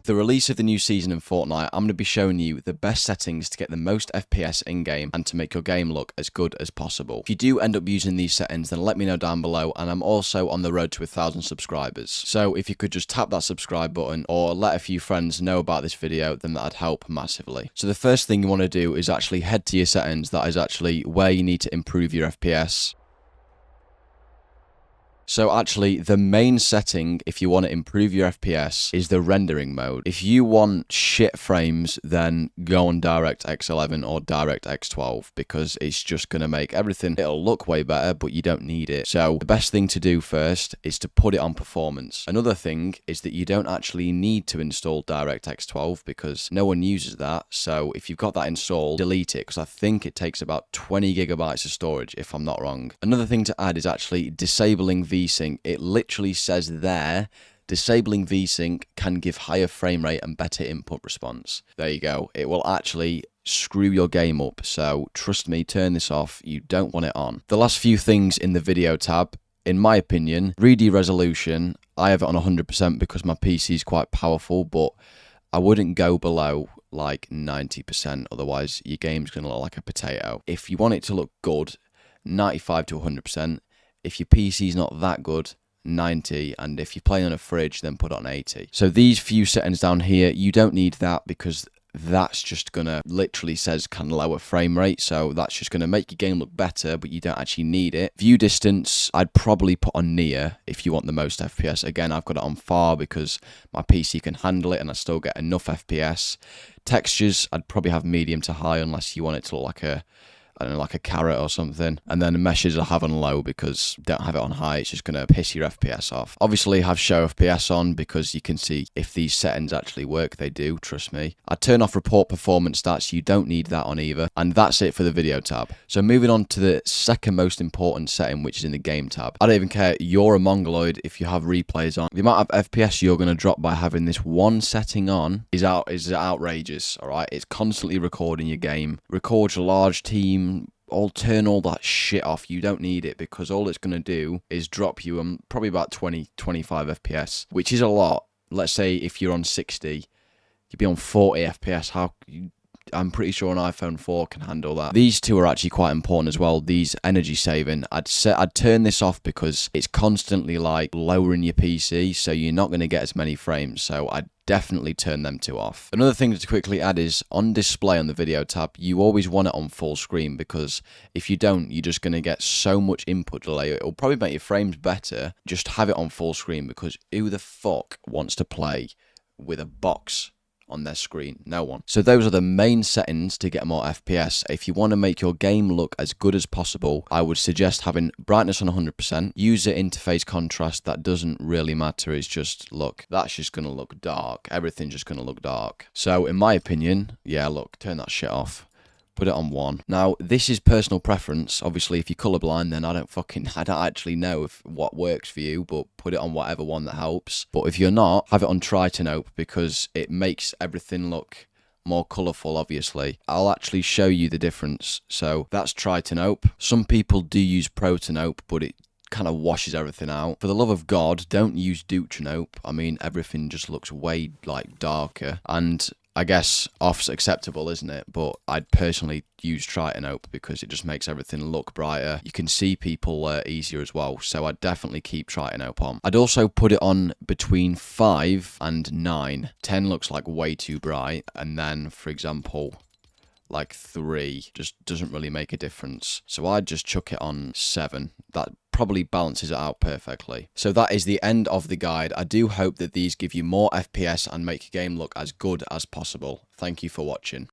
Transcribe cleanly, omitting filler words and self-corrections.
the release of the new season in Fortnite, I'm going to be showing you the best settings to get the most FPS in-game and to make your game look as good as possible. If you do end up using these settings, then let me know down below, and I'm also on the road to 1,000 subscribers. So if you could just tap that subscribe button or let a few friends know about this video, then that'd help massively. So the first thing you want to do is actually head to your settings. That is actually where you need to improve your FPS. So actually, the main setting, if you want to improve your FPS, is the rendering mode. If you want shit frames, then go on DirectX 11 or DirectX 12, because it's just going to make everything, it'll look way better, but you don't need it. So the best thing to do first is to put it on performance. Another thing is that you don't actually need to install DirectX 12 because no one uses that. So if you've got that installed, delete it, because I think it takes about 20 gigabytes of storage, if I'm not wrong. Another thing to add is actually disabling VSync. It literally says there, disabling VSync can give higher frame rate and better input response. There you go. It will actually screw your game up. So trust me, turn this off. You don't want it on. The last few things in the video tab, in my opinion, 3D resolution, I have it on 100% because my PC is quite powerful, but I wouldn't go below like 90%. Otherwise, your game's going to look like a potato. If you want it to look good, 95 to 100%. If your PC's not that good, 90, and if you're playing on a fridge, then put it on 80. So these few settings down here, you don't need that because that's just gonna literally says can lower frame rate, so that's just gonna make your game look better, but you don't actually need it. View distance, I'd probably put on near if you want the most FPS. Again, I've got it on far because my PC can handle it and I still get enough FPS. Textures, I'd probably have medium to high unless you want it to look like a, I don't know, like a carrot or something. And then meshes I have on low because don't have it on high. It's just going to piss your FPS off. Obviously have show FPS on because you can see if these settings actually work. They do, trust me. I turn off report performance stats. You don't need that on either. And that's it for the video tab. So moving on to the second most important setting, which is in the game tab. I don't even care. You're a mongoloid if you have replays on. The amount of FPS you're going to drop by having this one setting on is outrageous. All right. It's constantly recording your game. Records a large team. Turn all that shit off. You don't need it because all it's going to do is drop you probably about 20, 25 FPS, which is a lot. Let's say if you're on 60, you'd be on 40 FPS. I'm pretty sure an iPhone 4 can handle that. These two are actually quite important as well. These energy saving. I'd turn this off because it's constantly like lowering your PC, so you're not going to get as many frames. So I'd definitely turn them two off. Another thing to quickly add is on display on the video tab, you always want it on full screen because if you don't, you're just going to get so much input delay. It'll probably make your frames better. Just have it on full screen because who the fuck wants to play with a box on their screen? No one. So those are the main settings to get more FPS. If you want to make your game look as good as possible, I would suggest having brightness on 100%, user interface contrast, that doesn't really matter. It's just, look, that's just going to look dark. Everything's just going to look dark. So in my opinion, yeah, look, turn that shit off. Put it on 1. Now, this is personal preference. Obviously, if you're colorblind, then I don't actually know what works for you, but put it on whatever one that helps. But if you're not, have it on try to nope because it makes everything look more colorful, obviously. I'll actually show you the difference. So that's try to nope. Some people do use pro to nope, but it kind of washes everything out. For the love of God, don't use dupe to nope. I mean, everything just looks way like darker, and I guess off's acceptable, isn't it? But I'd personally use try to nope because it just makes everything look brighter. You can see people easier as well, so I'd definitely keep try to nope on. I'd also put it on between 5 and 9. 10 looks like way too bright, and then, for example, like 3 just doesn't really make a difference. So I'd just chuck it on 7. That probably balances it out perfectly. So that is the end of the guide. I do hope that these give you more FPS and make your game look as good as possible. Thank you for watching.